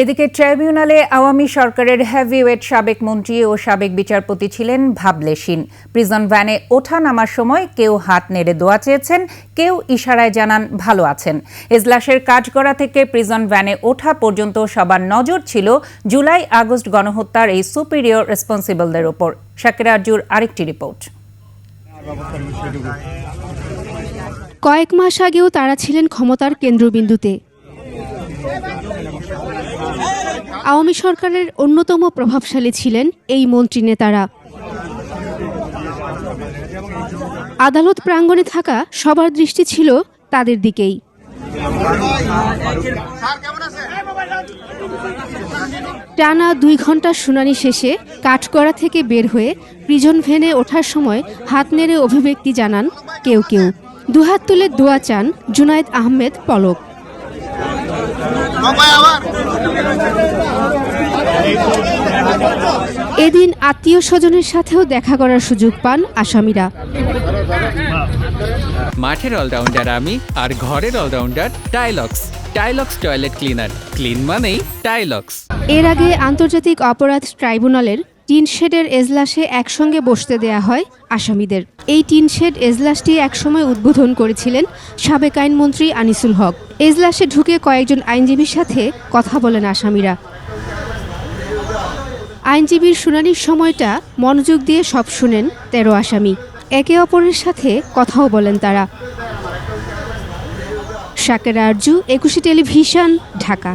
এদিকে ট্রাইব্যুনালে আওয়ামী সরকারের হেভিওয়েট সাবেক মন্ত্রী ও সাবেক বিচারপতি ছিলেন ভাবলেশিন। প্রিজন ভ্যানে ওঠা নামার সময় কেউ হাত নেড়ে দোয়া চেয়েছেন, কেউ ইশারায় জানান ভালো আছেন। এজলাসের কাঠগড়া থেকে প্রিজন ভ্যানে ওঠা পর্যন্ত সবার নজর ছিল জুলাই আগস্ট গণহত্যার এই সুপিরিয়র রেসপন্সিবলদের ওপর। শাকিরা আরজুর আরেকটি রিপোর্ট। কয়েক মাস আগেও তারা ছিলেন ক্ষমতার কেন্দ্রবিন্দুতে। আওয়ামী সরকারের অন্যতম প্রভাবশালী ছিলেন এই মন্ত্রী নেতারা। আদালত প্রাঙ্গণে থাকা সবার দৃষ্টি ছিল তাদের দিকেই। টানা 2 ঘন্টার শুনানি শেষে কাঠগড়া থেকে বের হয়ে প্রিজন ভ্যানে ওঠার সময় হাত নেড়ে অভিব্যক্তি জানান কেউ কেউ। দুহাত তুলে দোয়া চান জুনায়েদ আহমেদ পলক। এদিন আত্মীয় স্বজনের সাথেও দেখা করার সুযোগ পান আসামিরা। মাঠের অলরাউন্ডার আমি, আর ঘরের all rounder Tylox. Tylox toilet cleaner, clean মানেই টাইলক্স। এর আগে আন্তর্জাতিক অপরাধ ট্রাইব্যুনালের টিনশেডের এজলাসে একসঙ্গে বসতে দেয়া হয় আসামিদের। এই টিনশেড এজলাসটি একসময় উদ্বোধন করেছিলেন সাবেক আইনমন্ত্রী আনিসুল হক। এজলাসে ঢুকে কয়েকজন আইনজীবীর সাথে কথা বলেন আসামিরা। আইনজীবীর শুনানির সময়টা মনোযোগ দিয়ে সব শুনেন 13 আসামি। একে অপরের সাথে কথাও বলেন তারা। শাকিরা আরজু, 21 টেলিভিশন, ঢাকা।